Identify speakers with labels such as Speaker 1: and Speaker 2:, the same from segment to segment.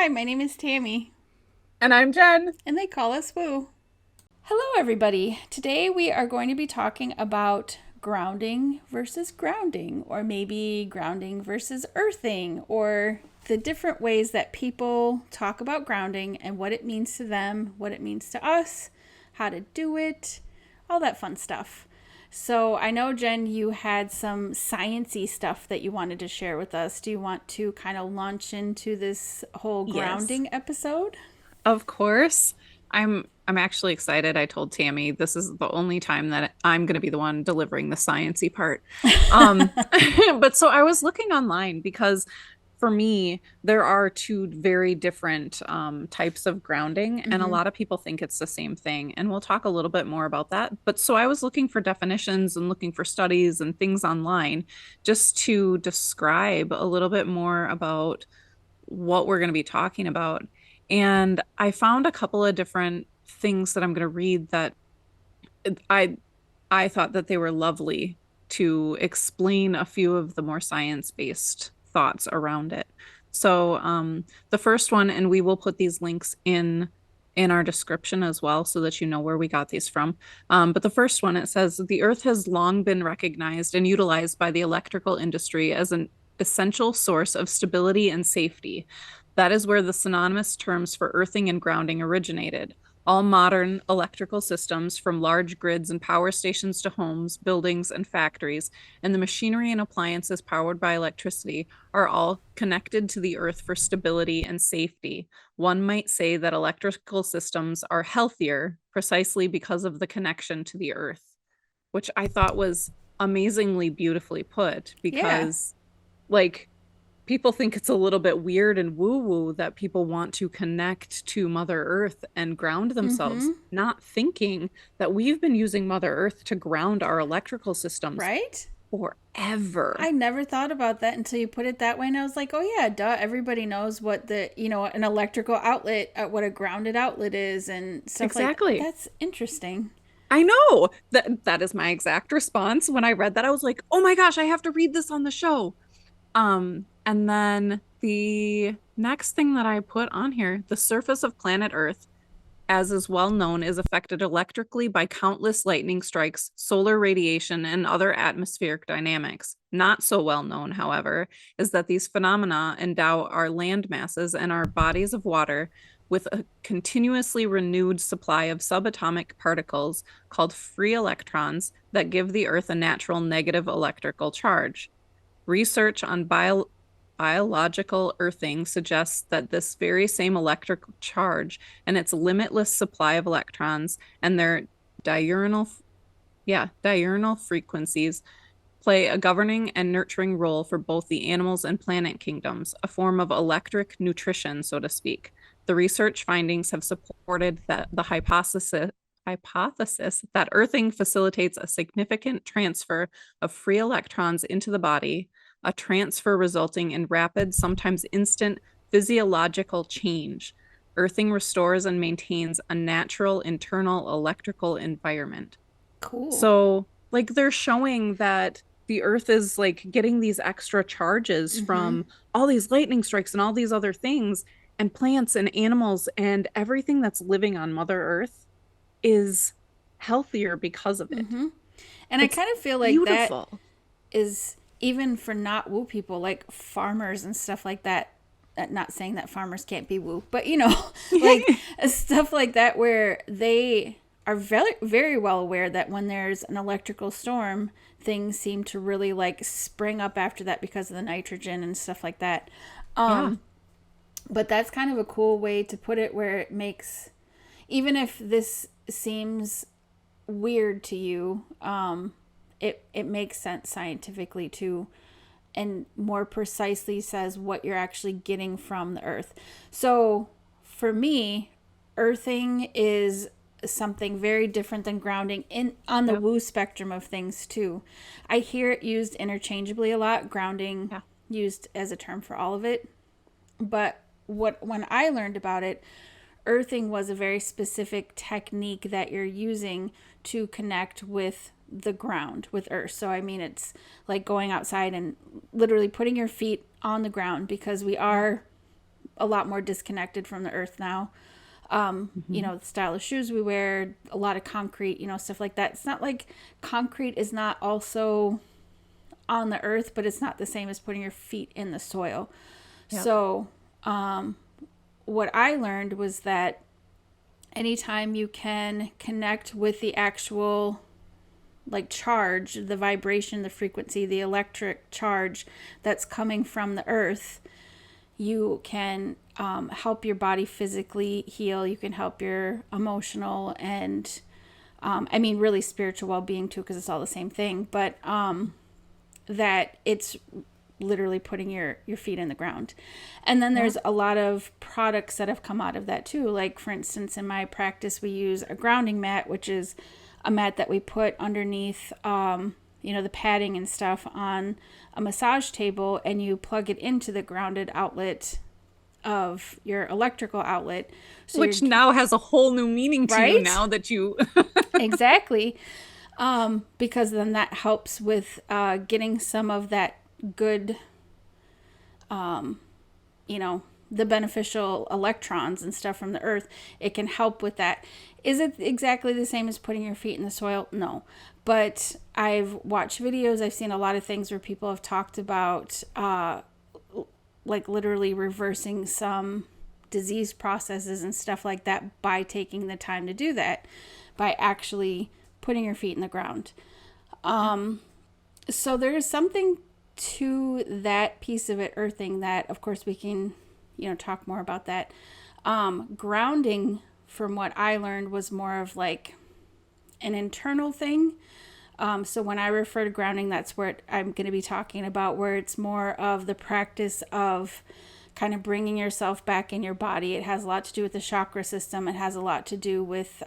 Speaker 1: Hi, my name is Tammy,
Speaker 2: And I'm Jen.
Speaker 1: and they call us Woo. Hello, everybody. Today we are going to be talking about grounding versus grounding, or maybe grounding versus earthing, or the different ways that people talk about grounding and what it means to them, what it means to us, how to do it, all that fun stuff. So I know, Jen, you had some science-y stuff that you wanted to share with us. Do you want to kind of launch into this whole
Speaker 2: Yes.
Speaker 1: grounding episode?
Speaker 2: Of course. I'm actually excited. I told Tammy this is the only time that I'm going to be the one delivering the sciencey part. Um but so I was looking online because for me there are two very different types of grounding, and a
Speaker 1: Mm-hmm.
Speaker 2: lot of people think it's the same thing, and we'll talk a little bit more about that. But so I was looking for definitions and looking for studies and things online just to describe a little bit more about what we're going to be talking about. And I found a couple of different things that I'm going to read that I I thought that they were lovely to explain a few of the more science-based thoughts around it. So the first one, and we will put these links in our description as well so that you know where we got these from. But the first one, it says the Earth has long been recognized and utilized by the electrical industry as an essential source of stability and safety. That is where the synonymous terms for earthing and grounding originated. All modern electrical systems, from large grids and power stations to homes, buildings, and factories, and the machinery and appliances powered by electricity, are all connected to the earth for stability and safety. One might say that electrical systems are healthier precisely because of the connection to the earth, which I thought was amazingly beautifully put
Speaker 1: Yeah.
Speaker 2: because, like, people think it's a little bit weird and woo woo that people want to connect to Mother Earth and ground themselves,
Speaker 1: Mm-hmm.
Speaker 2: not thinking that we've been using Mother Earth to ground our electrical systems
Speaker 1: Right?
Speaker 2: forever.
Speaker 1: I never thought about that until you put it that way, and I was like, oh yeah, duh. Everybody knows what an electrical outlet, what a grounded outlet is, and stuff like that.
Speaker 2: Exactly.
Speaker 1: That's interesting.
Speaker 2: I know that is my exact response when I read that. I was like, "Oh my gosh, I have to read this on the show." And then the next thing that I put on here, the surface of planet Earth, as is well known, is affected electrically by countless lightning strikes, solar radiation, and other atmospheric dynamics. Not so well known, however, is that these phenomena endow our land masses and our bodies of water with a continuously renewed supply of subatomic particles called free electrons that give the Earth a natural negative electrical charge. Research on biological earthing suggests that this very same electric charge and its limitless supply of electrons and their diurnal diurnal frequencies play a governing and nurturing role for both the animals and plant kingdoms, a form of electric nutrition, so to speak. The research findings have supported that the hypothesis that earthing facilitates a significant transfer of free electrons into the body, a transfer resulting in rapid, sometimes instant physiological change. Earthing restores and maintains a natural internal electrical environment.
Speaker 1: Cool.
Speaker 2: So, like, they're showing that the earth is like getting these extra charges
Speaker 1: Mm-hmm.
Speaker 2: from all these lightning strikes and all these other things, and plants and animals and everything that's living on Mother Earth is healthier because of it.
Speaker 1: Mm-hmm. And I
Speaker 2: It's
Speaker 1: kind of feel like that
Speaker 2: beautiful.
Speaker 1: is even for not woo people, like farmers and stuff like that. Not saying that farmers can't be woo, but like stuff like that, where they are very, very well aware that when there's an electrical storm, things seem to really like spring up after that because of the nitrogen and stuff like that.
Speaker 2: Yeah.
Speaker 1: But that's kind of a cool way to put it, where it makes, even if this seems weird to you, it makes sense scientifically too, and more precisely says what you're actually getting from the earth. So for me, earthing is something very different than grounding in on the
Speaker 2: Yep.
Speaker 1: woo spectrum of things too. I hear it used interchangeably a lot, grounding
Speaker 2: Yeah.
Speaker 1: used as a term for all of it. But what when I learned about it, earthing was a very specific technique that you're using to connect with the ground, with earth. So I mean, it's like going outside and literally putting your feet on the ground, because we
Speaker 2: Yeah.
Speaker 1: are a lot more disconnected from the earth now. You know, the style of shoes we wear, a lot of concrete, you know, stuff like that. It's not like concrete is not also on the earth, but it's not the same as putting your feet in the soil. Yep. So, what I learned was that anytime you can connect with the actual like charge, the vibration, the frequency, the electric charge that's coming from the earth, you can help your body physically heal. You can help your emotional and I mean really spiritual well-being too, because it's all the same thing, but that it's literally putting your feet in the ground. And then there's a lot of products that have come out of that too. Like for instance, in my practice, we use a grounding mat, which is a mat that we put underneath, you know, the padding and stuff on a massage table, and you plug it into the grounded outlet of your electrical outlet.
Speaker 2: So which now has a whole new meaning to you now that you...
Speaker 1: Exactly. Because then that helps with getting some of that good, you know, the beneficial electrons and stuff from the earth. It can help with that. Is it exactly the same as putting your feet in the soil? No. But I've watched videos. I've seen a lot of things where people have talked about like literally reversing some disease processes and stuff like that by taking the time to do that, by actually putting your feet in the ground. So there is something to that piece of it, earthing, that of course we can, you know, talk more about that. Grounding, from what I learned, was more of like an internal thing. So when I refer to grounding, that's where I'm going to be talking about, where it's more of the practice of kind of bringing yourself back in your body. It has a lot to do with the chakra system. It has a lot to do with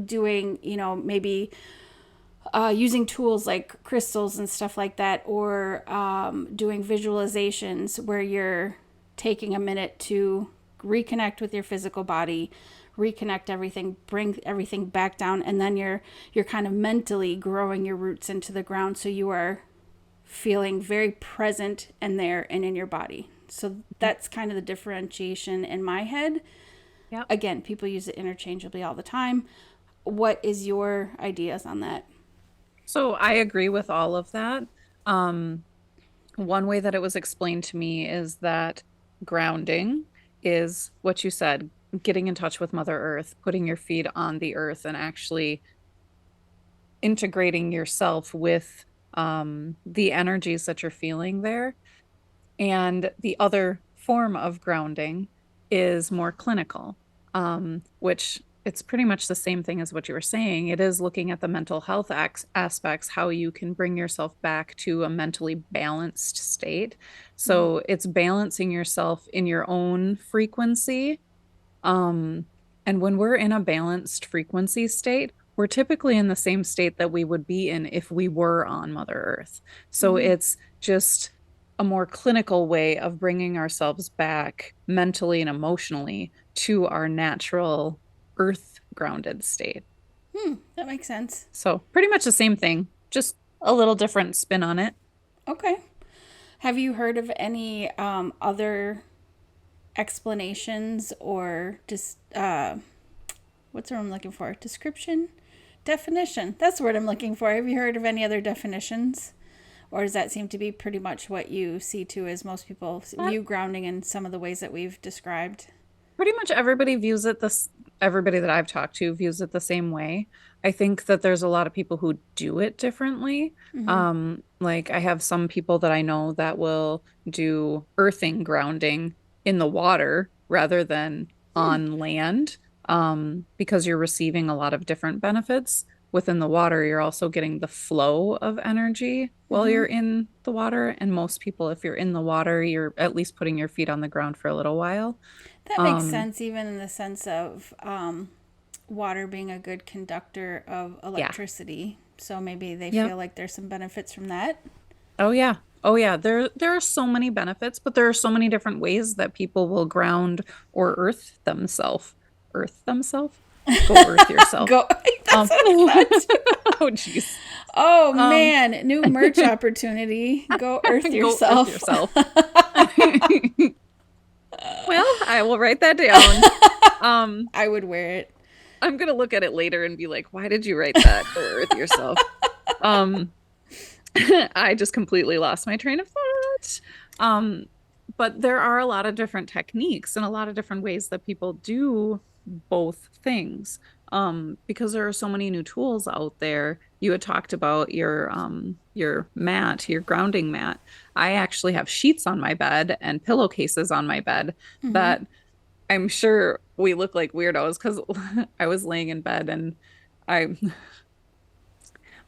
Speaker 1: doing, you know, maybe using tools like crystals and stuff like that, or doing visualizations where you're taking a minute to reconnect with your physical body, reconnect everything, bring everything back down, and then you're kind of mentally growing your roots into the ground, so you are feeling very present and there and in your body. So that's kind of the differentiation in my head. Yep. Again, people use it interchangeably all the time. What is your ideas on that?
Speaker 2: So I agree with all of that. One way that it was explained to me is that grounding is what you said, getting in touch with Mother Earth, putting your feet on the earth, and actually integrating yourself with the energies that you're feeling there. And the other form of grounding is more clinical, which it's pretty much the same thing as what you were saying. It is looking at the mental health aspects, how you can bring yourself back to a mentally balanced state. So it's balancing yourself in your own frequency. And when we're in a balanced frequency state, we're typically in the same state that we would be in if we were on Mother Earth. So it's just a more clinical way of bringing ourselves back mentally and emotionally to our natural earth grounded state.
Speaker 1: That makes sense.
Speaker 2: So pretty much the same thing, just a little different spin on it.
Speaker 1: Okay. Have you heard of any other explanations or just what's the word I'm looking for? Definition. That's the word I'm looking for. Have you heard of any other definitions? Or does that seem to be pretty much what you see too, as most people view grounding in some of the ways that we've described?
Speaker 2: Pretty much everybody views it everybody that I've talked to views it the same way. I think that there's a lot of people who do it differently. Like I have some people that I know that will do earthing, grounding in the water rather than on land, because you're receiving a lot of different benefits. Within the water, you're also getting the flow of energy while you're in the water. And most people, if you're in the water, you're at least putting your feet on the ground for a little while.
Speaker 1: That makes sense, even in the sense of water being a good conductor of electricity. So maybe they feel like there's some benefits from that.
Speaker 2: Oh, yeah. Oh, yeah. There are so many benefits, but there are so many different ways that people will ground or earth themselves. Earth themselves? Go earth yourself.
Speaker 1: Go. That's what I thought.
Speaker 2: Oh, jeez.
Speaker 1: Oh, man. New merch opportunity. Go earth yourself.
Speaker 2: Go earth yourself. Well, I will write that down. Um,
Speaker 1: I would wear it.
Speaker 2: I'm gonna look at it later and be like, why did you write that? Go with yourself. Um, I just completely lost my train of thought. Um, but there are a lot of different techniques and a lot of different ways that people do both things. Because there are so many new tools out there. You had talked about your mat, your grounding mat. I actually have sheets on my bed and pillowcases on my bed
Speaker 1: Mm-hmm.
Speaker 2: that I'm sure we look like weirdos because I was laying in bed and I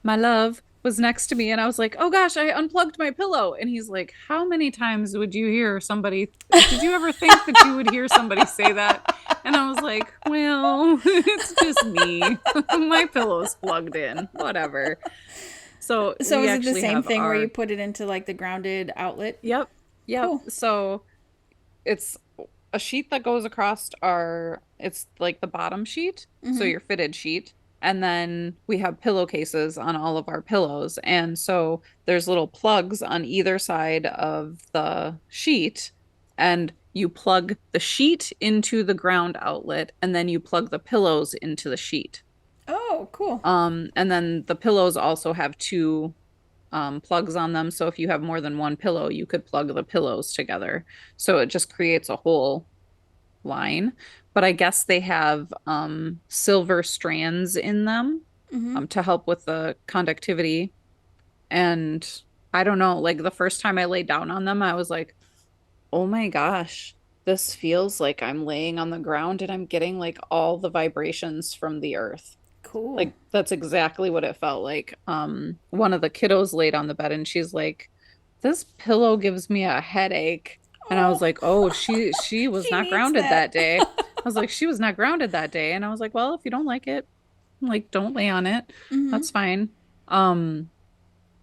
Speaker 2: my love was next to me and I was like, "Oh gosh, I unplugged my pillow." And he's like, "How many times would you hear somebody did you ever think that you would hear somebody say that?" And I was like, "Well, it's just me. My pillow's plugged in. Whatever." So,
Speaker 1: So
Speaker 2: we
Speaker 1: is it the
Speaker 2: actually
Speaker 1: same
Speaker 2: have
Speaker 1: thing where you
Speaker 2: our
Speaker 1: put it into like the grounded outlet?
Speaker 2: Yep. Yep.
Speaker 1: Cool.
Speaker 2: So, it's a sheet that goes across our it's like the bottom sheet, so
Speaker 1: Mm-hmm.
Speaker 2: your fitted sheet, and then we have pillowcases on all of our pillows, and so there's little plugs on either side of the sheet, and you plug the sheet into the ground outlet and then you plug the pillows into the sheet.
Speaker 1: Oh, cool.
Speaker 2: And then the pillows also have two plugs on them. So if you have more than one pillow, you could plug the pillows together. So it just creates a whole line. But I guess they have silver strands in them
Speaker 1: Mm-hmm.
Speaker 2: to help with the conductivity. And I don't know, like the first time I laid down on them, I was like, oh my gosh, this feels like I'm laying on the ground and I'm getting like all the vibrations from the earth.
Speaker 1: Cool.
Speaker 2: Like that's exactly what it felt like. One of the kiddos laid on the bed and she's like, "This pillow gives me a headache." And I was
Speaker 1: Oh,
Speaker 2: like, "Oh, she was
Speaker 1: she
Speaker 2: not
Speaker 1: needs
Speaker 2: grounded
Speaker 1: that.
Speaker 2: that day." I was like, "She was not grounded that day." And I was like, "Well, if you don't like it, like don't lay on it.
Speaker 1: Mm-hmm.
Speaker 2: That's fine." Um,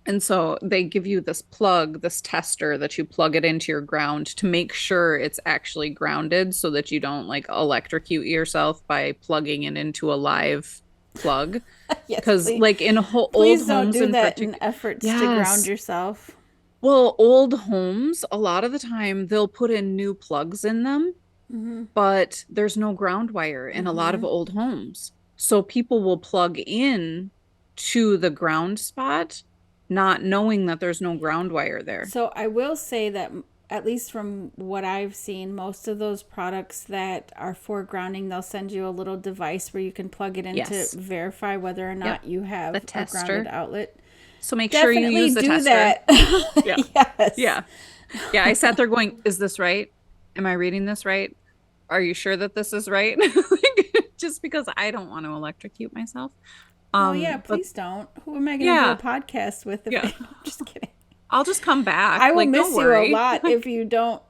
Speaker 2: and so they give you this plug, this tester that you plug it into your ground to make sure it's actually grounded so that you don't like electrocute yourself by plugging it into a live plug.
Speaker 1: Yes,
Speaker 2: Because,
Speaker 1: please.
Speaker 2: like in old
Speaker 1: Please don't
Speaker 2: homes
Speaker 1: do
Speaker 2: in
Speaker 1: that in
Speaker 2: particular,
Speaker 1: efforts to ground
Speaker 2: yes.
Speaker 1: yourself.
Speaker 2: Well, old homes, a lot of the time they'll put in new plugs in them,
Speaker 1: Mm-hmm.
Speaker 2: but there's no ground wire in a lot
Speaker 1: Mm-hmm.
Speaker 2: of old homes. So people will plug in to the ground spot, not knowing that there's no ground wire there.
Speaker 1: So I will say that, at least from what I've seen, most of those products that are for grounding, they'll send you a little device where you can plug it in to
Speaker 2: Yes.
Speaker 1: verify whether or
Speaker 2: Yep.
Speaker 1: not you
Speaker 2: The
Speaker 1: have a grounded
Speaker 2: tester.
Speaker 1: outlet.
Speaker 2: So make sure you
Speaker 1: Definitely
Speaker 2: use the
Speaker 1: do
Speaker 2: tester.
Speaker 1: that.
Speaker 2: Yeah.
Speaker 1: Yes.
Speaker 2: Yeah. Yeah. I sat there going, is this right? Am I reading this right? Are you sure that this is right? Like, just because I don't want to electrocute myself.
Speaker 1: Well, yeah,
Speaker 2: But
Speaker 1: please don't. Who am I going to do a
Speaker 2: yeah,
Speaker 1: podcast with if
Speaker 2: yeah.
Speaker 1: I. I'm just kidding.
Speaker 2: I'll just come back.
Speaker 1: I will
Speaker 2: Like, don't
Speaker 1: miss you a
Speaker 2: worry.
Speaker 1: lot if you don't,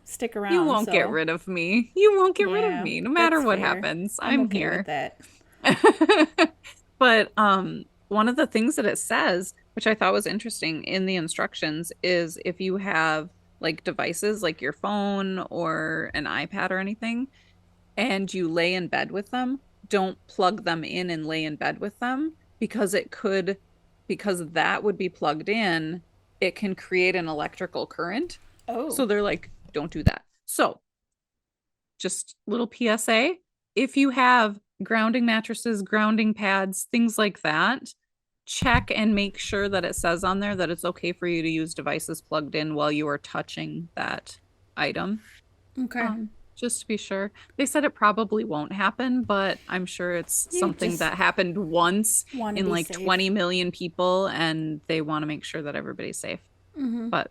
Speaker 1: stick
Speaker 2: You
Speaker 1: around.
Speaker 2: won't get
Speaker 1: So,
Speaker 2: rid of me. You won't get rid of
Speaker 1: yeah,
Speaker 2: me, no matter
Speaker 1: that's
Speaker 2: what
Speaker 1: fair.
Speaker 2: happens.
Speaker 1: I'm
Speaker 2: I'm
Speaker 1: okay with
Speaker 2: here.
Speaker 1: that.
Speaker 2: But one of the things that it says, which I thought was interesting in the instructions, is if you have like devices like your phone or an iPad or anything, and you lay in bed with them, don't plug them in and lay in bed with them because because that would be plugged in, it can create an electrical current. So
Speaker 1: Oh,
Speaker 2: they're like, don't do that. So just little PSA, if you have grounding mattresses, grounding pads, things like that, check and make sure that it says on there that it's okay for you to use devices plugged in while you are touching that item.
Speaker 1: okay.
Speaker 2: Just to be sure. They said it probably won't happen, but I'm sure it's
Speaker 1: You
Speaker 2: something
Speaker 1: just
Speaker 2: that happened once
Speaker 1: want to
Speaker 2: in
Speaker 1: be
Speaker 2: like
Speaker 1: safe.
Speaker 2: 20 million people, and they want to make sure that everybody's safe.
Speaker 1: Mm-hmm.
Speaker 2: But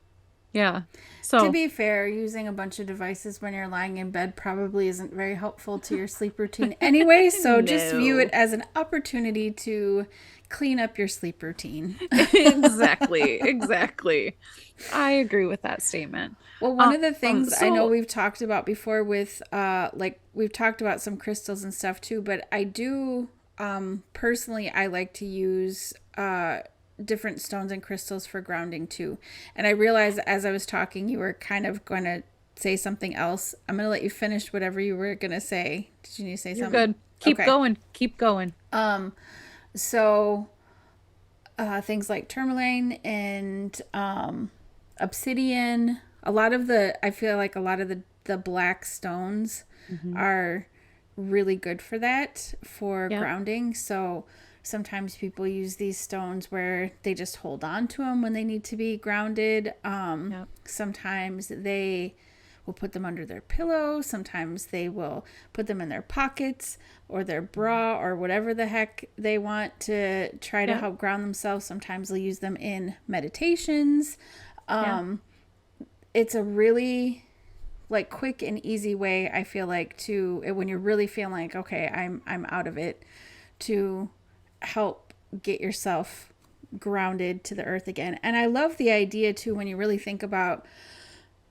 Speaker 2: yeah.
Speaker 1: To
Speaker 2: So,
Speaker 1: be fair, using a bunch of devices when you're lying in bed probably isn't very helpful to your sleep routine anyway, so just view it
Speaker 2: no.
Speaker 1: as an opportunity to clean up your sleep routine.
Speaker 2: Exactly. Exactly. I agree with that statement.
Speaker 1: Well, one of the things I know
Speaker 2: So
Speaker 1: we've talked about before with like we've talked about some crystals and stuff too, but I do personally I like to use different stones and crystals for grounding too. And I realized as I was talking you were kind of going to say something else. I'm going to let you finish whatever you were going to say. Did you need to say
Speaker 2: you're
Speaker 1: something?
Speaker 2: good. Keep
Speaker 1: Okay.
Speaker 2: going. Keep going.
Speaker 1: So things like tourmaline and obsidian I feel like a lot of the black stones
Speaker 2: Hmm.
Speaker 1: are really good for that, for
Speaker 2: Yep.
Speaker 1: grounding. So sometimes people use these stones where they just hold on to them when they need to be grounded.
Speaker 2: Yep.
Speaker 1: Sometimes they will put them under their pillow. Sometimes they will put them in their pockets or their bra or whatever the heck they want to try to
Speaker 2: Yep.
Speaker 1: help ground themselves. Sometimes they'll use them in meditations.
Speaker 2: Yeah.
Speaker 1: It's a really like quick and easy way, I feel like, to when you're really feeling like, okay, I'm out of it, to help get yourself grounded to the earth again. And I love the idea too, when you really think about,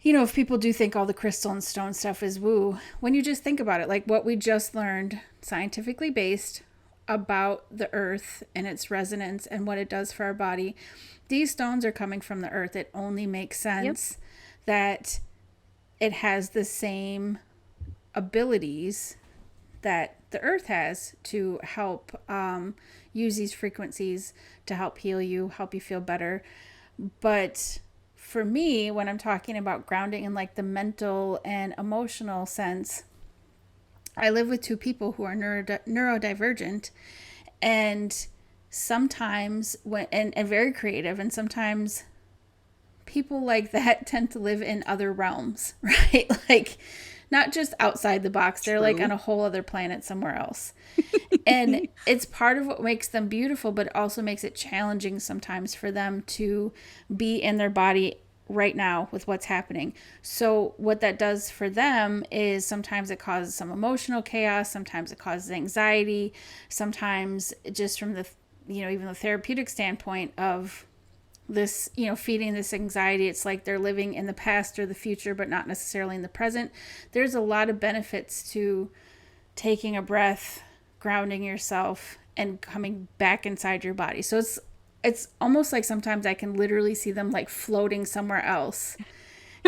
Speaker 1: if people do think all the crystal and stone stuff is woo, when you just think about it, like what we just learned, scientifically based, about the earth and its resonance and what it does for our body, these stones are coming from the earth. It only makes
Speaker 2: Yep.
Speaker 1: sense that it has the same abilities that the earth has to help use these frequencies to help heal you, help you feel better. But for me, when I'm talking about grounding in like the mental and emotional sense, I live with two people who are neurodivergent, and sometimes and very creative, and sometimes people like that tend to live in other realms, right? Like not just outside the box, they're like on
Speaker 2: True.
Speaker 1: a whole other planet somewhere else. And it's part of what makes them beautiful, but it also makes it challenging sometimes for them to be in their body right now with what's happening. So what that does for them is sometimes it causes some emotional chaos, sometimes it causes anxiety, sometimes just from the even the therapeutic standpoint of this, feeding this anxiety, it's like they're living in the past or the future but not necessarily in the present. There's a lot of benefits to taking a breath, grounding yourself, and coming back inside your body. So it's almost like sometimes I can literally see them like floating somewhere else.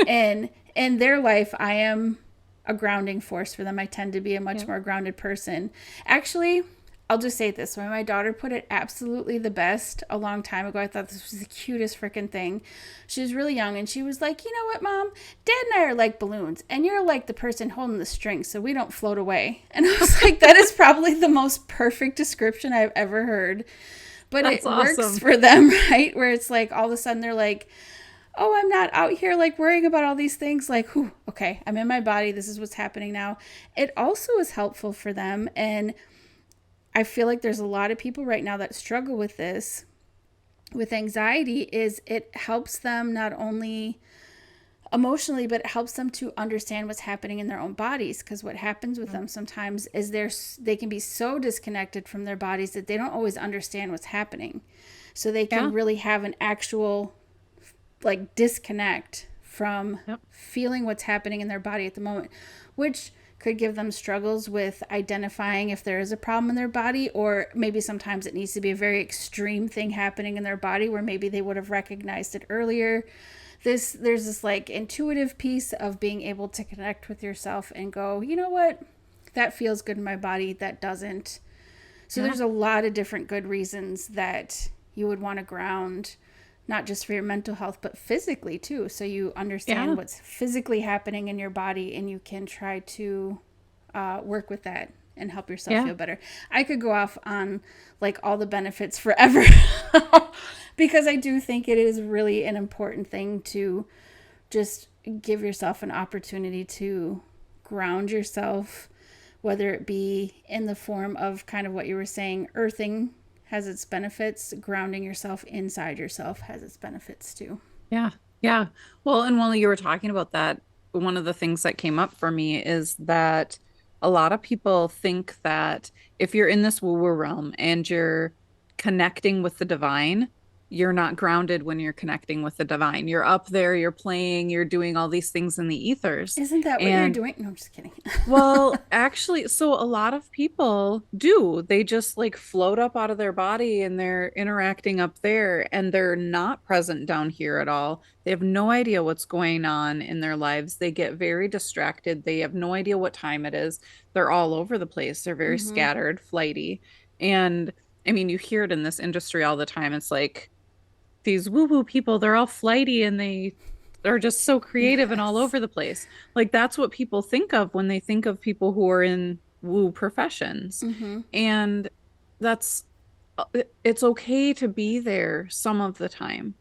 Speaker 1: And in their life, I am a grounding force for them. I tend to be a much
Speaker 2: Yep.
Speaker 1: more grounded person. Actually, I'll just say it this way. My daughter put it absolutely the best a long time ago. I thought this was the cutest freaking thing. She was really young and she was like, you know what, Mom? Dad and I are like balloons and you're like the person holding the strings so we don't float away. And I was like, that is probably the most perfect description I've ever heard. But
Speaker 2: That's
Speaker 1: it works
Speaker 2: awesome.
Speaker 1: for them, right? Where it's like all of a sudden they're like, oh, I'm not out here like worrying about all these things. Like, whew, okay, I'm in my body. This is what's happening now. It also is helpful for them. And I feel like there's a lot of people right now that struggle with this, with anxiety, is it helps them not only emotionally, but it helps them to understand what's happening in their own bodies. Because what happens with them sometimes is they can be so disconnected from their bodies that they don't always understand what's happening. So they can
Speaker 2: Yeah.
Speaker 1: really have an actual like disconnect from
Speaker 2: Yep.
Speaker 1: feeling what's happening in their body at the moment, which could give them struggles with identifying if there is a problem in their body, or maybe sometimes it needs to be a very extreme thing happening in their body where maybe they would have recognized it earlier. There's this like intuitive piece of being able to connect with yourself and go, you know what, that feels good in my body, that doesn't. So
Speaker 2: Yeah.
Speaker 1: there's a lot of different good reasons that you would want to ground, not just for your mental health, but physically too. So you understand
Speaker 2: Yeah.
Speaker 1: what's physically happening in your body and you can try to work with that and help yourself
Speaker 2: Yeah.
Speaker 1: feel better. I could go off on like all the benefits forever because I do think it is really an important thing to just give yourself an opportunity to ground yourself, whether it be in the form of kind of what you were saying, earthing has its benefits, grounding yourself inside yourself has its benefits too.
Speaker 2: Yeah. Yeah. Well, and while you were talking about that, one of the things that came up for me is that a lot of people think that if you're in this woo-woo realm and you're connecting with the divine, you're not grounded when you're connecting with the divine. You're up there, you're playing, you're doing all these things in the ethers.
Speaker 1: Isn't that what you're
Speaker 2: And
Speaker 1: doing? No, I'm just kidding.
Speaker 2: well, actually, so a lot of people do. They just like float up out of their body and they're interacting up there and they're not present down here at all. They have no idea what's going on in their lives. They get very distracted. They have no idea what time it is. They're all over the place. They're very
Speaker 1: Mm-hmm.
Speaker 2: scattered, flighty. And I mean, you hear it in this industry all the time. It's like these woo-woo people, they're all flighty and they are just so creative and all
Speaker 1: Yes.
Speaker 2: over the place. Like that's what people think of when they think of people who are in woo professions.
Speaker 1: Mm-hmm.
Speaker 2: And that's it's okay to be there some of the time,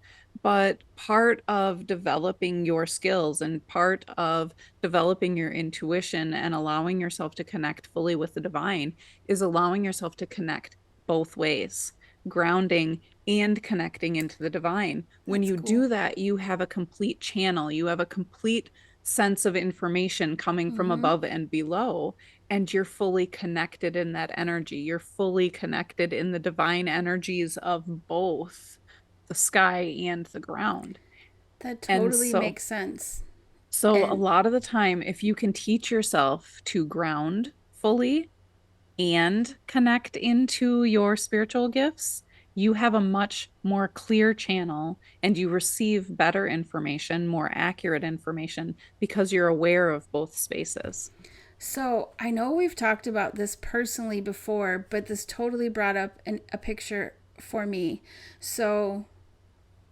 Speaker 2: but part of developing your skills and part of developing your intuition and allowing yourself to connect fully with the divine is allowing yourself to connect both ways, grounding and connecting into the divine. When
Speaker 1: That's
Speaker 2: you
Speaker 1: cool.
Speaker 2: do that, you have a complete channel, you have a complete sense of information coming from
Speaker 1: Mm-hmm.
Speaker 2: above and below, and you're fully connected in that energy. You're fully connected in the divine energies of both the sky and the ground.
Speaker 1: That
Speaker 2: And
Speaker 1: totally
Speaker 2: so,
Speaker 1: makes sense.
Speaker 2: so a
Speaker 1: And
Speaker 2: lot of the time, if you can teach yourself to ground fully and connect into your spiritual gifts, you have a much more clear channel and you receive better information, more accurate information because you're aware of both spaces.
Speaker 1: so I know we've talked about this personally before, but this totally brought up a picture for me. So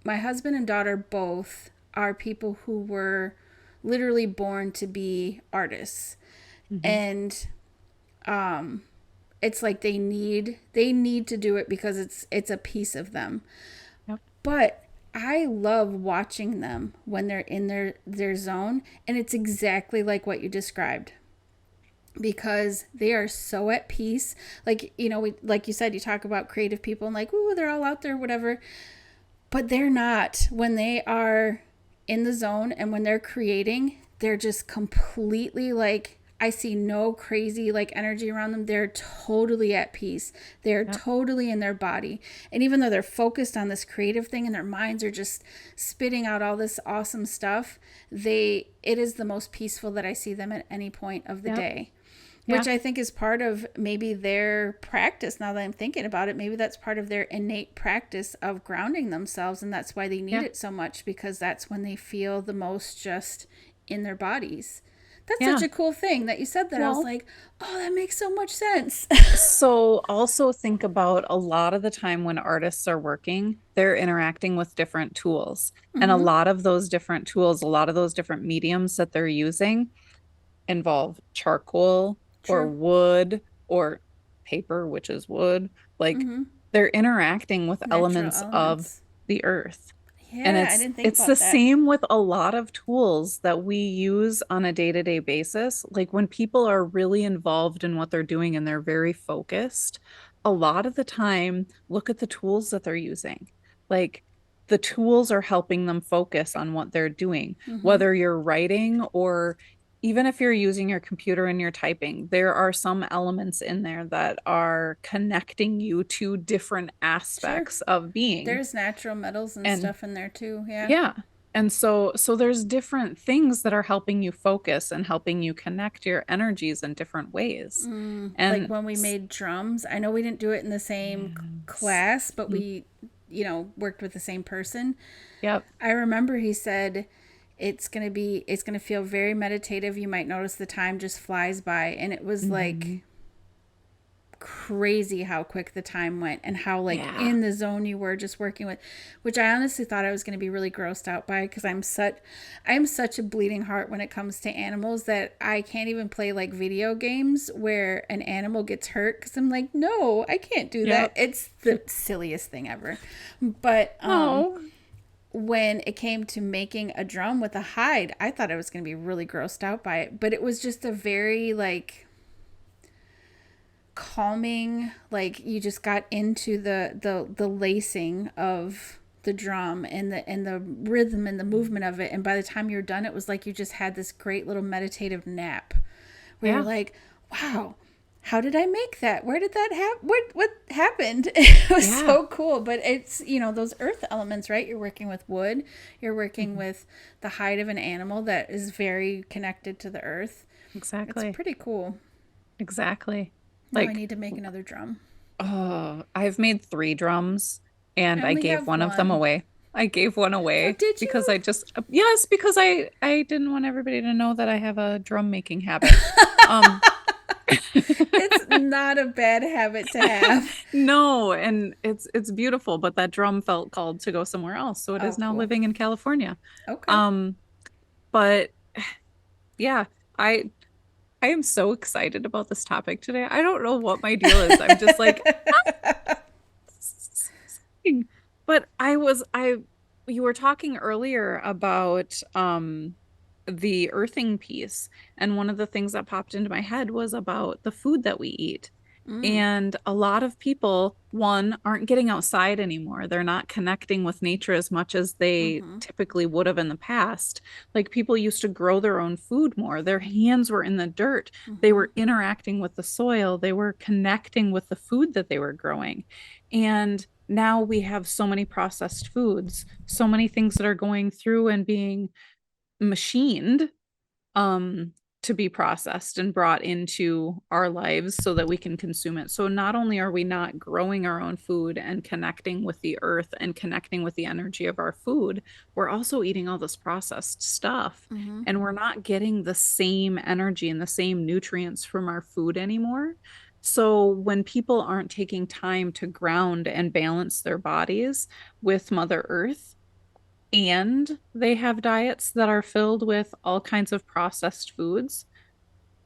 Speaker 1: my husband and daughter both are people who were literally born to be artists.
Speaker 2: Mm-hmm.
Speaker 1: And it's like they need to do it because it's a piece of them.
Speaker 2: Yep.
Speaker 1: But I love watching them when they're in their zone, and it's exactly like what you described, because they are so at peace. Like, like you said, you talk about creative people and like, ooh, they're all out there, whatever. But they're not. When they are in the zone and when they're creating, they're just completely like, I see no crazy like energy around them. They're totally at peace. They're
Speaker 2: Yep.
Speaker 1: totally in their body. And even though they're focused on this creative thing and their minds are just spitting out all this awesome stuff, it is the most peaceful that I see them at any point of the
Speaker 2: Yep.
Speaker 1: day,
Speaker 2: Yeah.
Speaker 1: which I think is part of maybe their practice. Now that I'm thinking about it, maybe that's part of their innate practice of grounding themselves. And that's why they need
Speaker 2: Yeah.
Speaker 1: it so much, because that's when they feel the most just in their bodies. That's such
Speaker 2: Yeah.
Speaker 1: a cool thing that you said that. I was
Speaker 2: Well,
Speaker 1: like, oh, that makes so much sense.
Speaker 2: so also think about a lot of the time when artists are working, they're interacting with different tools. And a
Speaker 1: Mm-hmm.
Speaker 2: lot of those different tools, a lot of those different mediums that they're using involve charcoal or
Speaker 1: True.
Speaker 2: wood or paper, which is wood. Like
Speaker 1: Mm-hmm.
Speaker 2: they're interacting with
Speaker 1: Natural
Speaker 2: elements of
Speaker 1: elements.
Speaker 2: the earth. And
Speaker 1: Yeah, I
Speaker 2: it's
Speaker 1: didn't think
Speaker 2: it's the
Speaker 1: about that.
Speaker 2: same with a lot of tools that we use on a day-to-day basis. Like when people are really involved in what they're doing and they're very focused, a lot of the time, look at the tools that they're using. Like the tools are helping them focus on what they're doing,
Speaker 1: Mm-hmm.
Speaker 2: whether you're writing or even if you're using your computer and you're typing, there are some elements in there that are connecting you to different
Speaker 1: Sure.
Speaker 2: aspects of being.
Speaker 1: There's natural metals and
Speaker 2: And
Speaker 1: stuff in there too. Yeah.
Speaker 2: yeah. And so there's different things that are helping you focus and helping you connect your energies in different ways.
Speaker 1: Like
Speaker 2: And
Speaker 1: when we made drums, I know we didn't do it in the same
Speaker 2: yes.
Speaker 1: class, but
Speaker 2: Mhm.
Speaker 1: we, worked with the same person.
Speaker 2: Yep.
Speaker 1: I remember he said it's going to feel very meditative. You might notice the time just flies by, and it was
Speaker 2: Hmm.
Speaker 1: like crazy how quick the time went and how like
Speaker 2: Yeah.
Speaker 1: in the zone you were just working with, which I honestly thought I was going to be really grossed out by, because I'm such a bleeding heart when it comes to animals that I can't even play like video games where an animal gets hurt, because I'm like, no, I can't do that.
Speaker 2: Yep.
Speaker 1: It's the silliest thing ever. But
Speaker 2: Oh.
Speaker 1: when it came to making a drum with a hide, I thought I was going to be really grossed out by it, but it was just a very like calming, like you just got into the lacing of the drum and the rhythm and the movement of it, and by the time you're done, it was like you just had this great little meditative nap where you're
Speaker 2: Yeah.
Speaker 1: like, wow, how did I make that? Where did that happen? What happened? It was
Speaker 2: Yeah.
Speaker 1: so cool. But it's, those earth elements, right? You're working with wood, you're working
Speaker 2: Mhm.
Speaker 1: with the hide of an animal that is very connected to the earth. It's
Speaker 2: Exactly.
Speaker 1: pretty cool.
Speaker 2: Exactly.
Speaker 1: Now I
Speaker 2: Like,
Speaker 1: need to make another drum.
Speaker 2: oh, I've made three drums
Speaker 1: I
Speaker 2: and I
Speaker 1: only
Speaker 2: gave
Speaker 1: have
Speaker 2: one of them
Speaker 1: one.
Speaker 2: away. I gave one
Speaker 1: Oh,
Speaker 2: away
Speaker 1: did
Speaker 2: because
Speaker 1: you?
Speaker 2: I just, yes, because I didn't want everybody to know that I have a drum making habit. Um,
Speaker 1: It's not a bad habit to have.
Speaker 2: no, and it's beautiful, but that drum felt called to go somewhere else, so it
Speaker 1: Oh,
Speaker 2: is now
Speaker 1: cool.
Speaker 2: living in California.
Speaker 1: Okay.
Speaker 2: Um, But yeah, I I am so excited about this topic today. I don't know what my deal is. I'm just like, but I you were talking earlier about the earthing piece, and one of the things that popped into my head was about the food that we eat.
Speaker 1: Mm,
Speaker 2: And a lot of people, one, aren't getting outside anymore. They're not connecting with nature as much as they
Speaker 1: mm-hmm,
Speaker 2: typically would have in the past. Like people used to grow their own food more. Their hands were in the dirt. They
Speaker 1: mm-hmm,
Speaker 2: were interacting with the soil. They were connecting with the food that they were growing. And now we have so many processed foods, so many things that are going through and being machined um to be processed and brought into our lives so that we can consume it. So not only are we not growing our own food and connecting with the earth and connecting with the energy of our food, we're also eating all this processed stuff,
Speaker 1: mm-hmm,
Speaker 2: and we're not getting the same energy and the same nutrients from our food anymore. So when people aren't taking time to ground and balance their bodies with Mother Earth, and they have diets that are filled with all kinds of processed foods,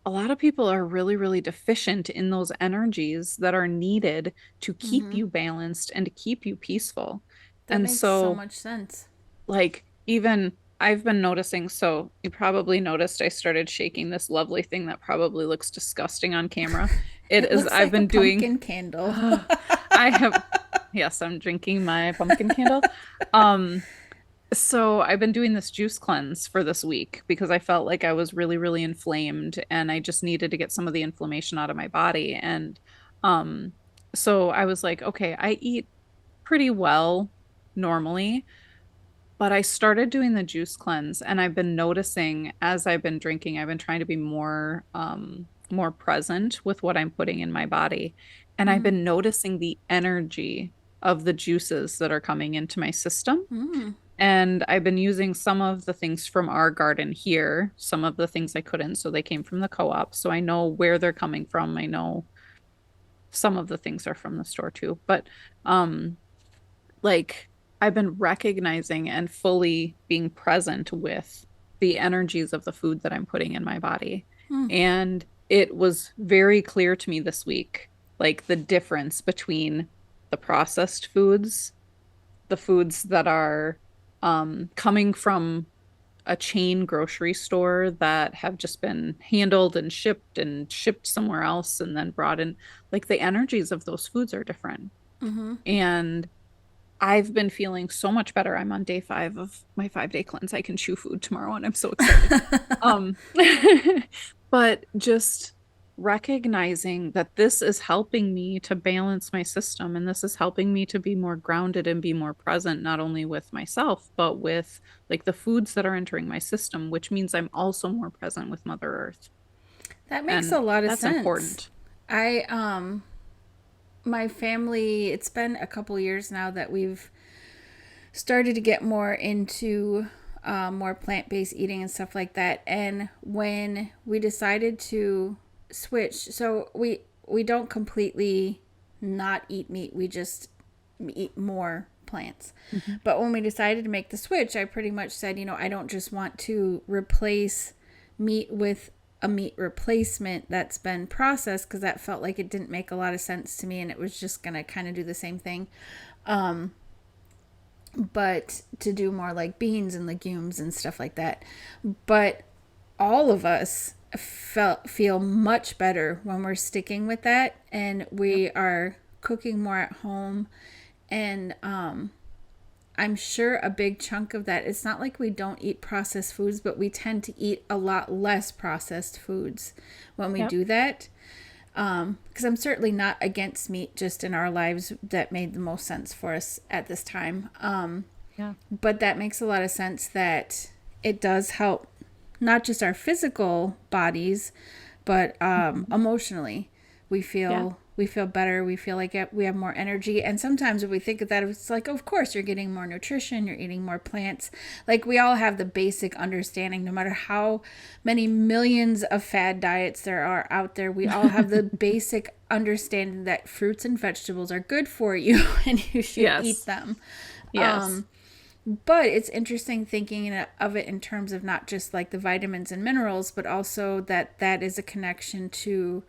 Speaker 2: a lot of people are really, really deficient in those energies that are needed to keep
Speaker 1: mm-hmm.
Speaker 2: you balanced and to keep you peaceful.
Speaker 1: That
Speaker 2: And
Speaker 1: makes so
Speaker 2: so,
Speaker 1: much sense.
Speaker 2: like, even I've been noticing, so you probably noticed I started shaking this lovely thing that probably looks disgusting on camera. It
Speaker 1: It
Speaker 2: is,
Speaker 1: looks
Speaker 2: I've
Speaker 1: like a
Speaker 2: been doing,
Speaker 1: pumpkin candle.
Speaker 2: I have, yes, I'm drinking my pumpkin candle. Um, So I've been doing this juice cleanse for this week because I felt like I was really, really inflamed and I just needed to get some of the inflammation out of my body. And um, so I was like, okay, I eat pretty well normally, but I started doing the juice cleanse and I've been noticing as I've been drinking, I've been trying to be more present with what I'm putting in my body. And I've
Speaker 1: Mm-hmm.
Speaker 2: been noticing the energy of the juices that are coming into my system.
Speaker 1: Mm,
Speaker 2: And I've been using some of the things from our garden here, some of the things I couldn't. So they came from the co-op. So I know where they're coming from. I know some of the things are from the store too. But um like I've been recognizing and fully being present with the energies of the food that I'm putting in my body.
Speaker 1: mm,
Speaker 2: And it was very clear to me this week, like the difference between the processed foods, the foods that are coming from a chain grocery store that have just been handled and shipped somewhere else and then brought in. Like the energies of those foods are different.
Speaker 1: mm-hmm.
Speaker 2: And I've been feeling so much better. I'm on day 5 of my 5-day cleanse. I can chew food tomorrow and I'm so excited. Um, but just recognizing that this is helping me to balance my system and this is helping me to be more grounded and be more present, not only with myself, but with like the foods that are entering my system, which means I'm also more present with Mother Earth.
Speaker 1: That makes a
Speaker 2: And
Speaker 1: lot of
Speaker 2: that's
Speaker 1: sense.
Speaker 2: important.
Speaker 1: I my family, it's been a couple years now that we've started to get more into more plant-based eating and stuff like that. And when we decided to switch, so we don't completely not eat meat. We just eat more plants.
Speaker 2: Mhm.
Speaker 1: But when we decided to make the switch, I pretty much said, I don't just want to replace meat with a meat replacement that's been processed, because that felt like it didn't make a lot of sense to me and it was just going to kind of do the same thing. But to do more like beans and legumes and stuff like that. But all of us feel much better when we're sticking with that and
Speaker 2: Yep.
Speaker 1: we are cooking more at home. And I'm sure a big chunk of that, it's not like we don't eat processed foods, but we tend to eat a lot less processed foods when we
Speaker 2: Yep.
Speaker 1: do that. Because I'm certainly not against meat, just in our lives that made the most sense for us at this time.
Speaker 2: Yeah.
Speaker 1: But that makes a lot of sense that it does help not just our physical bodies, but
Speaker 2: Mhm.
Speaker 1: emotionally. We
Speaker 2: Yeah.
Speaker 1: feel better. We feel like we have more energy. And sometimes if we think of that, it's like, of course, you're getting more nutrition. You're eating more plants. Like we all have the basic understanding, no matter how many millions of fad diets there are out there. We all have the basic understanding that fruits and vegetables are good for you and you should eat
Speaker 2: Yes.
Speaker 1: them.
Speaker 2: Yes.
Speaker 1: But it's interesting thinking of it in terms of not just like the vitamins and minerals, but also that that is a connection to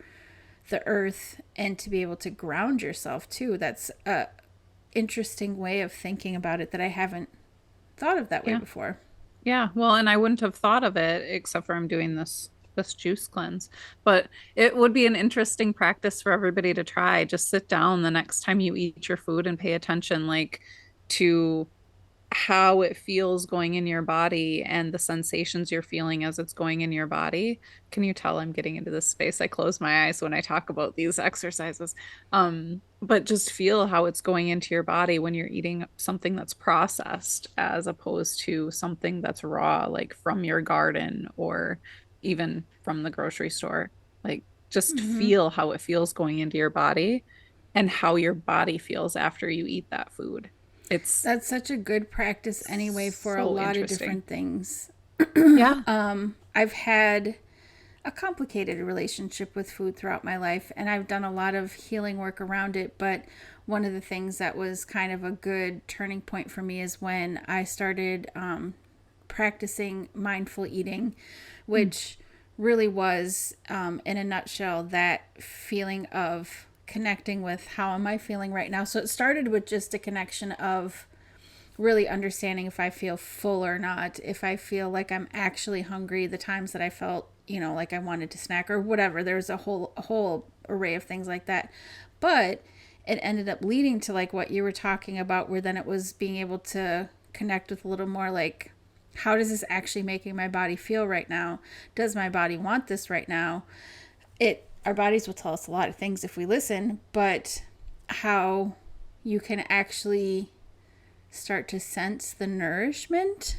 Speaker 1: the earth and to be able to ground yourself too. That's a interesting way of thinking about it that I haven't thought of that way
Speaker 2: Yeah.
Speaker 1: before.
Speaker 2: Yeah. Well, and I wouldn't have thought of it except for I'm doing this juice cleanse. But it would be an interesting practice for everybody to try. Just sit down the next time you eat your food and pay attention like to how it feels going in your body and the sensations you're feeling as it's going in your body. Can you tell I'm getting into this space? I close my eyes when I talk about these exercises. But just feel how it's going into your body when you're eating something that's processed as opposed to something that's raw, like from your garden or even from the grocery store. Like just
Speaker 1: Mm-hmm.
Speaker 2: feel how it feels going into your body and how your body feels after you eat that food. It's
Speaker 1: That's such a good practice anyway for a
Speaker 2: so
Speaker 1: lot of
Speaker 2: interesting.
Speaker 1: different things.
Speaker 2: Yeah.
Speaker 1: I've had a complicated relationship with food throughout my life, and I've done a lot of healing work around it. But one of the things that was kind of a good turning point for me is when I started practicing mindful eating,
Speaker 2: Mm.
Speaker 1: which really was, in a nutshell, that feeling of connecting with how am I feeling right now. So it started with just a connection of really understanding if I feel full or not, if I feel like I'm actually hungry, the times that I felt, like I wanted to snack or whatever. There's a whole array of things like that. But it ended up leading to like what you were talking about, where then it was being able to connect with a little more like, how does this actually making my body feel right now? Does my body want this right now? Our bodies will tell us a lot of things if we listen, but how you can actually start to sense the nourishment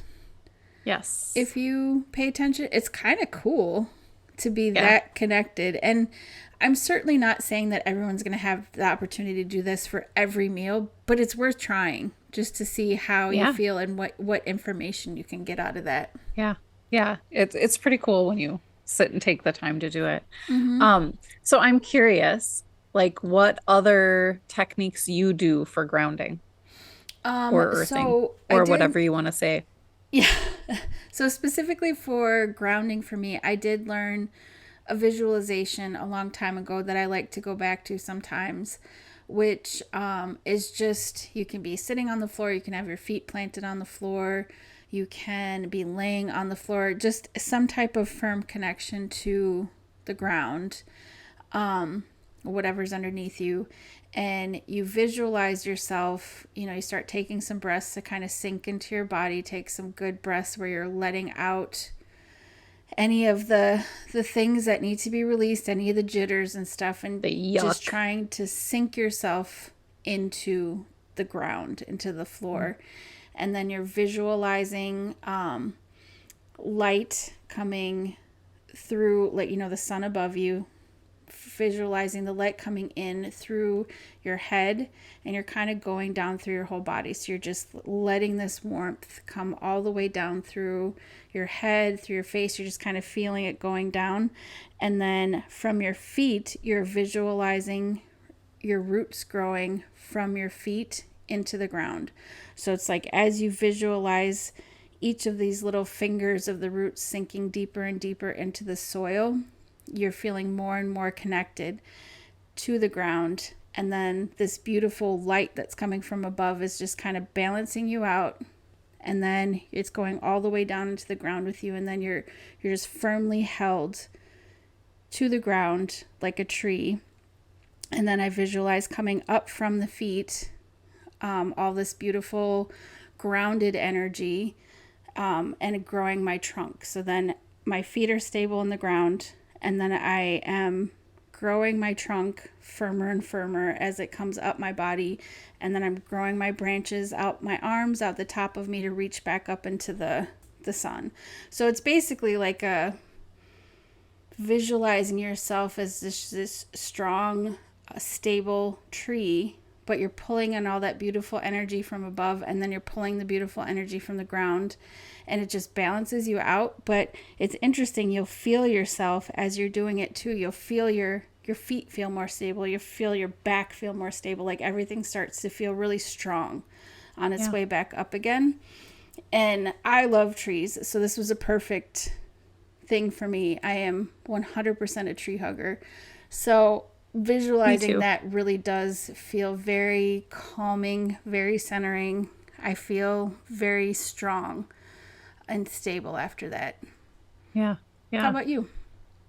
Speaker 2: Yes.
Speaker 1: if you pay attention. It's kind of cool to be
Speaker 2: Yeah.
Speaker 1: that connected. And I'm certainly not saying that everyone's going to have the opportunity to do this for every meal, but it's worth trying just to see how you
Speaker 2: Yeah.
Speaker 1: feel and what information you can get out of that.
Speaker 2: Yeah. Yeah. It's pretty cool when you sit and take the time to do it.
Speaker 1: Mm-hmm.
Speaker 2: So I'm curious, like what other techniques you do for grounding or earthing
Speaker 1: So I
Speaker 2: or
Speaker 1: did,
Speaker 2: whatever you want to say.
Speaker 1: yeah. So specifically for grounding for me, I did learn a visualization a long time ago that I like to go back to sometimes, which is just you can be sitting on the floor, you can have your feet planted on the floor, you can be laying on the floor, just some type of firm connection to the ground, whatever's underneath you. And you visualize yourself, you start taking some breaths to kind of sink into your body, take some good breaths where you're letting out any of the things that need to be released, any of the jitters and stuff, and
Speaker 2: The
Speaker 1: just
Speaker 2: yuck.
Speaker 1: trying to sink yourself into the ground, into the
Speaker 2: Mm.
Speaker 1: floor. And then you're visualizing light coming through, like, the sun above you, visualizing the light coming in through your head, and you're kind of going down through your whole body. So you're just letting this warmth come all the way down through your head, through your face. You're just kind of feeling it going down. And then from your feet, you're visualizing your roots growing from your feet into the ground. So it's like as you visualize each of these little fingers of the roots sinking deeper and deeper into the soil, you're feeling more and more connected to the ground. And then this beautiful light that's coming from above is just kind of balancing you out. And then it's going all the way down into the ground with you. And then you're just firmly held to the ground like a tree. And then I visualize coming up from the feet, all this beautiful grounded energy, and growing my trunk. So then my feet are stable in the ground, and then I am growing my trunk firmer and firmer as it comes up my body. And then I'm growing my branches out my arms, out the top of me to reach back up into the sun. So it's basically like a visualizing yourself as this strong, stable tree, but you're pulling in all that beautiful energy from above, and then you're pulling the beautiful energy from the ground, and it just balances you out. But it's interesting, you'll feel yourself as you're doing it too. You'll feel your feet feel more stable, you feel your back feel more stable, like everything starts to feel really strong on its
Speaker 2: Yeah.
Speaker 1: way back up again. And I love trees, so this was a perfect thing for me. I am 100% a tree hugger. So
Speaker 2: Me
Speaker 1: visualizing
Speaker 2: too.
Speaker 1: that really does feel very calming, very centering. I feel very strong and stable after that.
Speaker 2: Yeah.
Speaker 1: How
Speaker 2: Yeah.
Speaker 1: about you?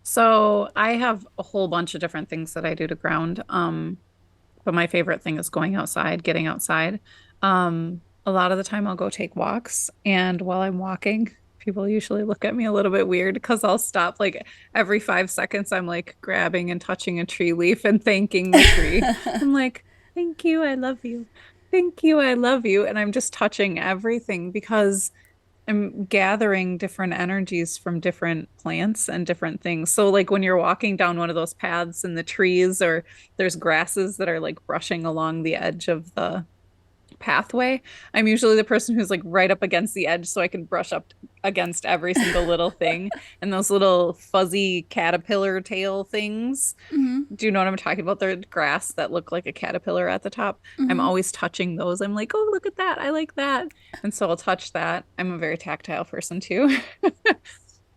Speaker 2: So I have a whole bunch of different things that I do to ground. But my favorite thing is going outside, getting outside. A lot of the time I'll go take walks, and while I'm walking, people usually look at me a little bit weird because I'll stop like every 5 seconds. I'm like grabbing and touching a tree leaf and thanking the tree. I'm like, thank you, I love you. Thank you, I love you. And I'm just touching everything because I'm gathering different energies from different plants and different things. So, like when you're walking down one of those paths in the trees, or there's grasses that are like brushing along the edge of the pathway, I'm usually the person who's like right up against the edge so I can brush up against every single little thing. And those little fuzzy caterpillar tail things,
Speaker 1: Mm-hmm.
Speaker 2: do you know what I'm talking about? They're grass that look like a caterpillar at the top. I'm
Speaker 1: Mm-hmm.
Speaker 2: always touching those. I'm like, oh, look at that. I like that. And so I'll touch that. I'm a very tactile person too.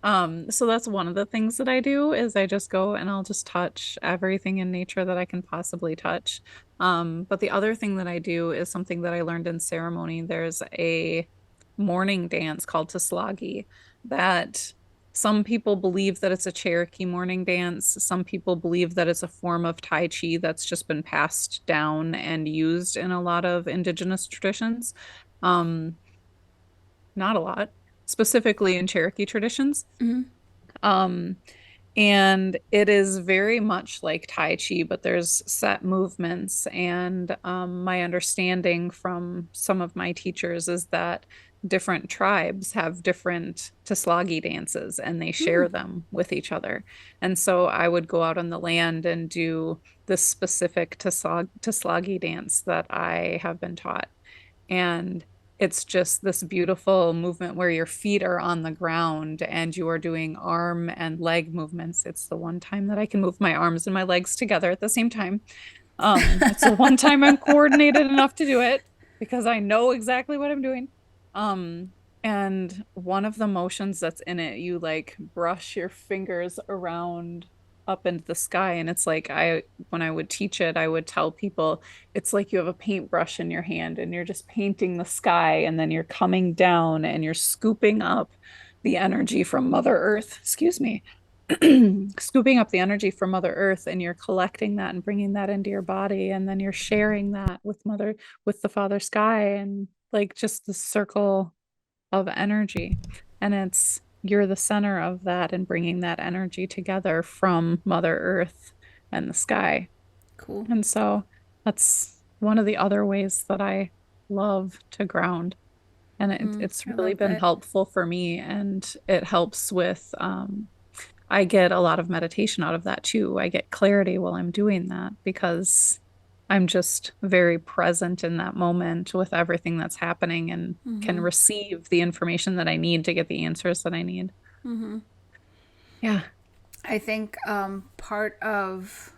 Speaker 2: So that's one of the things that I do is I just go and I'll just touch everything in nature that I can possibly touch. But the other thing that I do is something that I learned in ceremony. There's a morning dance called Taslagi that some people believe that it's a Cherokee morning dance. Some people believe that it's a form of Tai Chi that's just been passed down and used in a lot of indigenous traditions. Um, Not a lot, specifically in Cherokee traditions.
Speaker 1: Mm-hmm.
Speaker 2: Um, and it is very much like Tai Chi, but there's set movements. And my understanding from some of my teachers is that different tribes have different Taslagi dances and they
Speaker 1: Mm.
Speaker 2: share them with each other. And so I would go out on the land and do this specific Taslagi dance that I have been taught. And it's just this beautiful movement where your feet are on the ground and you are doing arm and leg movements. It's the one time that I can move my arms and my legs together at the same time. It's the one time I'm coordinated enough to do it because I know exactly what I'm doing. Um, and one of the motions that's in it, you like brush your fingers around up into the sky. And it's like when I would teach it, I would tell people it's like you have a paintbrush in your hand and you're just painting the sky, and then you're coming down and you're scooping up the energy from Mother Earth. Excuse me. Scooping up the energy from Mother Earth, and you're collecting that and bringing that into your body, and then you're sharing that with the Father Sky, and like just the circle of energy. And you're the center of that and bringing that energy together from Mother Earth and the sky.
Speaker 1: Cool.
Speaker 2: And so that's one of the other ways that I love to ground. And it's
Speaker 1: I
Speaker 2: really
Speaker 1: love
Speaker 2: been
Speaker 1: that.
Speaker 2: helpful for me. And it helps with, I get a lot of meditation out of that too. I get clarity while I'm doing that because I'm just very present in that moment with everything that's happening and can
Speaker 1: Mm-hmm.
Speaker 2: receive the information that I need to get the answers that I need.
Speaker 1: Mm-hmm.
Speaker 2: Yeah.
Speaker 1: I think part of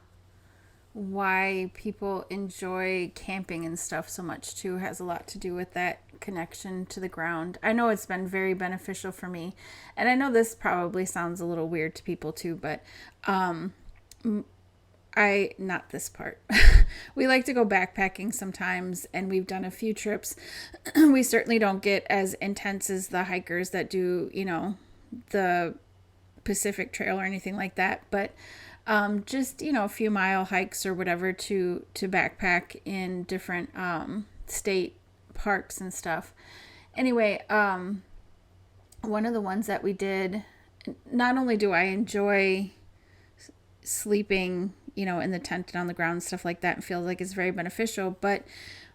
Speaker 1: why people enjoy camping and stuff so much too has a lot to do with that connection to the ground. I know it's been very beneficial for me. And I know this probably sounds a little weird to people too, but not this part. We like to go backpacking sometimes, and we've done a few trips. We certainly don't get as intense as the hikers that do, the Pacific Trail or anything like that, but just a few mile hikes or whatever to backpack in different state parks and stuff. Anyway, one of the ones that we did, not only do I enjoy sleeping, in the tent and on the ground and stuff like that, and feels like it's very beneficial, but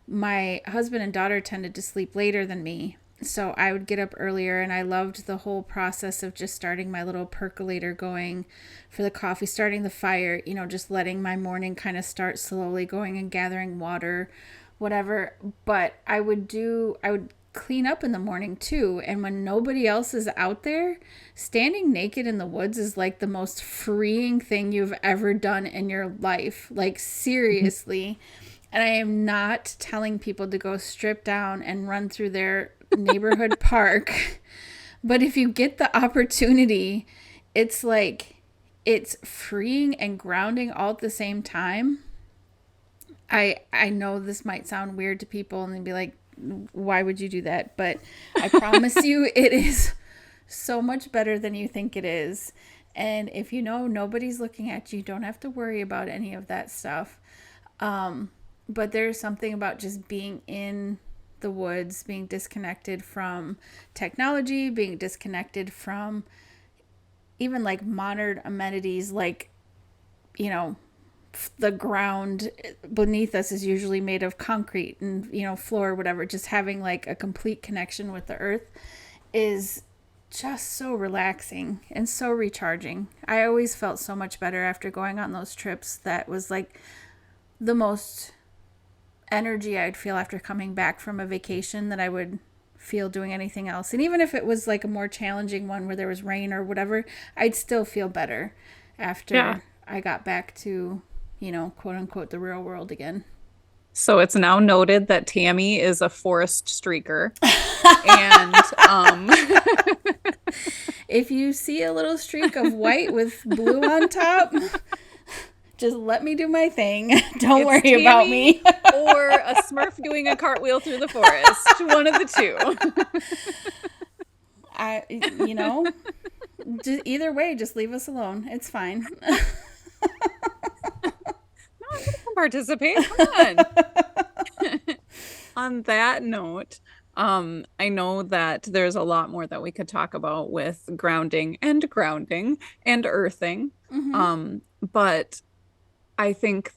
Speaker 1: my husband and daughter tended to sleep later than me. So I would get up earlier, and I loved the whole process of just starting my little percolator going for the coffee, starting the fire, just letting my morning kind of start slowly, going and gathering water, whatever. But I would clean up in the morning too. And when nobody else is out there, standing naked in the woods is like the most freeing thing you've ever done in your life. Like, seriously. And I am not telling people to go strip down and run through their neighborhood park. But if you get the opportunity, it's like it's freeing and grounding all at the same time. I know this might sound weird to people and they'd be like, why would you do that? But I promise you it is so much better than you think it is. And if you know nobody's looking at you, you don't have to worry about any of that stuff. But there's something about just being in the woods, being disconnected from technology, being disconnected from even like modern amenities, like, you know, the ground beneath us is usually made of concrete and, you know, floor or whatever. Just having like a complete connection with the earth is just so relaxing and so recharging. I always felt so much better after going on those trips. That was like the most energy I'd feel after coming back from a vacation that I would feel doing anything else. And even if it was like a more challenging one where there was rain or whatever, I'd still feel better after I got back to, you know, quote unquote, the real world again.
Speaker 2: So it's now noted that Tammy is a forest streaker. And
Speaker 1: if you see a little streak of white with blue on top, just let me do my thing. Don't worry
Speaker 2: Tammy
Speaker 1: about me.
Speaker 2: or a Smurf doing a cartwheel through the forest. One of the two.
Speaker 1: You know, either way, just leave us alone. It's fine.
Speaker 2: No, I'm going to participate. Come on. On that note, I know that there's a lot more that we could talk about with grounding and earthing. But I think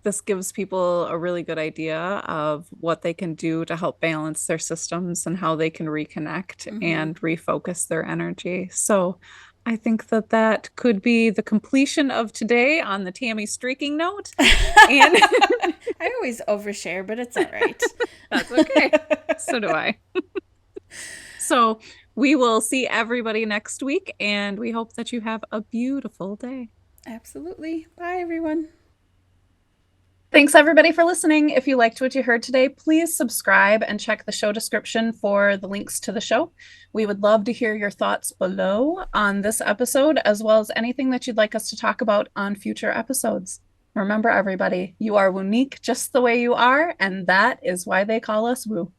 Speaker 2: this gives people a really good idea of what they can do to help balance their systems and how they can reconnect and refocus their energy. So I think that could be the completion of today on the Tammy streaking note. And
Speaker 1: I always overshare, but it's all right.
Speaker 2: That's okay. So do I. So we will see everybody next week, and we hope that you have a beautiful day.
Speaker 1: Absolutely. Bye, everyone.
Speaker 2: Thanks, everybody, for listening. If you liked what you heard today, please subscribe and check the show description for the links to the show. We would love to hear your thoughts below on this episode, as well as anything that you'd like us to talk about on future episodes. Remember, everybody, you are unique just the way you are, and that is why they call us Woo.